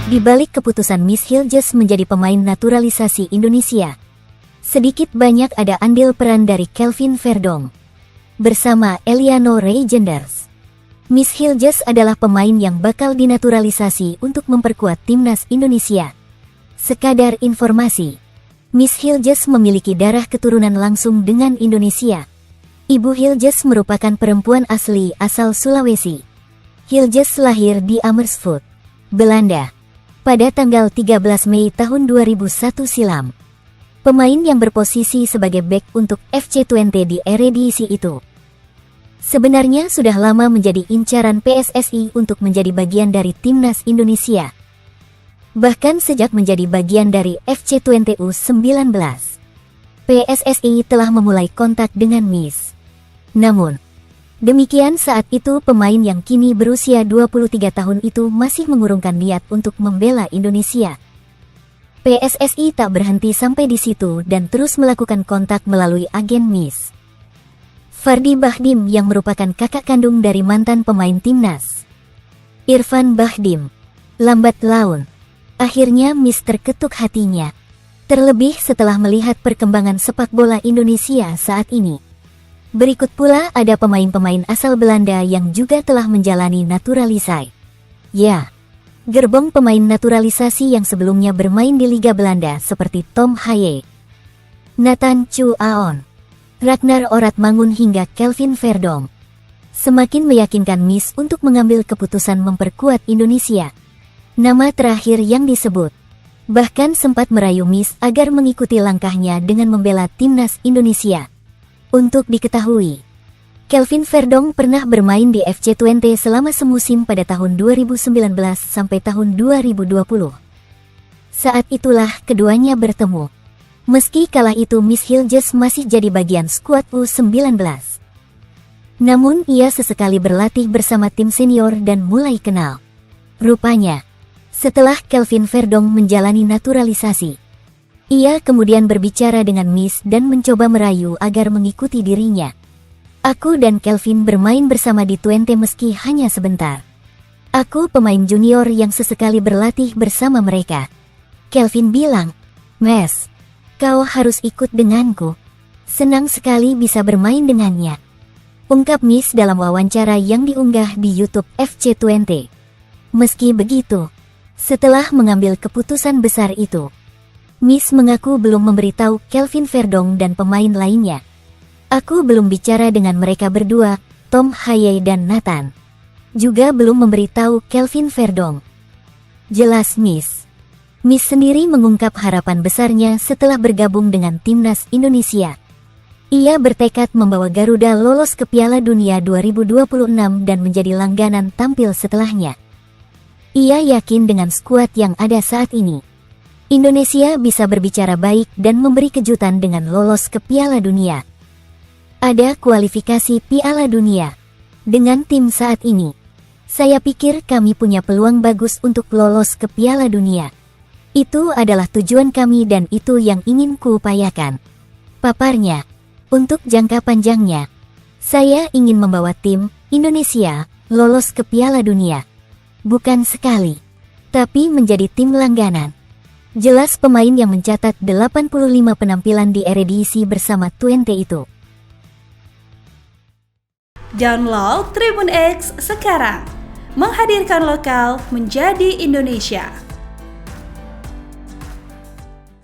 Di balik keputusan Miss Hilges menjadi pemain naturalisasi Indonesia, sedikit banyak ada andil peran dari Kelvin Verdong bersama Eliano Reijenders. Miss Hilges adalah pemain yang bakal dinaturalisasi untuk memperkuat timnas Indonesia. Sekadar informasi, Miss Hilges memiliki darah keturunan langsung dengan Indonesia. Ibu Hilges merupakan perempuan asli asal Sulawesi. Hilges lahir di Amersfoort, Belanda, pada tanggal 13 Mei tahun 2001 silam. Pemain yang berposisi sebagai bek untuk FC Twente di Eredivisie itu sebenarnya sudah lama menjadi incaran PSSI untuk menjadi bagian dari timnas Indonesia. Bahkan sejak menjadi bagian dari FC Twente U19, PSSI telah memulai kontak dengan Miss. Namun, demikian saat itu pemain yang kini berusia 23 tahun itu masih mengurungkan niat untuk membela Indonesia. PSSI tak berhenti sampai di situ dan terus melakukan kontak melalui agen Miss Fardi Bahdim yang merupakan kakak kandung dari mantan pemain timnas Irfan Bahdim. Lambat laun, akhirnya Miss terketuk hatinya, terlebih setelah melihat perkembangan sepak bola Indonesia saat ini. Berikut pula ada pemain-pemain asal Belanda yang juga telah menjalani naturalisasi. Ya, gerbong pemain naturalisasi yang sebelumnya bermain di Liga Belanda seperti Tom Haye, Nathan Chu Aon, Ragnar Oratmangun hingga Kelvin Verdong semakin meyakinkan Miss untuk mengambil keputusan memperkuat Indonesia. Nama terakhir yang disebut bahkan sempat merayu Miss agar mengikuti langkahnya dengan membela timnas Indonesia. Untuk diketahui, Kelvin Verdong pernah bermain di FC Twente selama semusim pada tahun 2019 sampai tahun 2020. Saat itulah keduanya bertemu. Meski kala itu Miss Hilges masih jadi bagian skuad U19. Namun ia sesekali berlatih bersama tim senior dan mulai kenal. Rupanya, setelah Kelvin Verdong menjalani naturalisasi, ia kemudian berbicara dengan Miss dan mencoba merayu agar mengikuti dirinya. Aku dan Kelvin bermain bersama di Twente meski hanya sebentar. Aku pemain junior yang sesekali berlatih bersama mereka. Kelvin bilang, "Mes, kau harus ikut denganku. Senang sekali bisa bermain dengannya," ungkap Miss dalam wawancara yang diunggah di YouTube FC Twente. Meski begitu, setelah mengambil keputusan besar itu, Miss mengaku belum memberitahu Kelvin Verdong dan pemain lainnya. "Aku belum bicara dengan mereka berdua, Tom Haye dan Nathan. Juga belum memberitahu Kelvin Verdong," jelas Miss. Miss sendiri mengungkap harapan besarnya setelah bergabung dengan timnas Indonesia. Ia bertekad membawa Garuda lolos ke Piala Dunia 2026 dan menjadi langganan tampil setelahnya. Ia yakin dengan skuad yang ada saat ini, Indonesia bisa berbicara baik dan memberi kejutan dengan lolos ke Piala Dunia. Ada kualifikasi Piala Dunia. Dengan tim saat ini, saya pikir kami punya peluang bagus untuk lolos ke Piala Dunia. Itu adalah tujuan kami dan itu yang ingin kuupayakan, paparnya. Untuk jangka panjangnya, saya ingin membawa tim Indonesia lolos ke Piala Dunia. Bukan sekali, tapi menjadi tim langganan, jelas pemain yang mencatat 85 penampilan di Eredivisie bersama Twente itu. Download Tribun X sekarang, menghadirkan lokal menjadi Indonesia.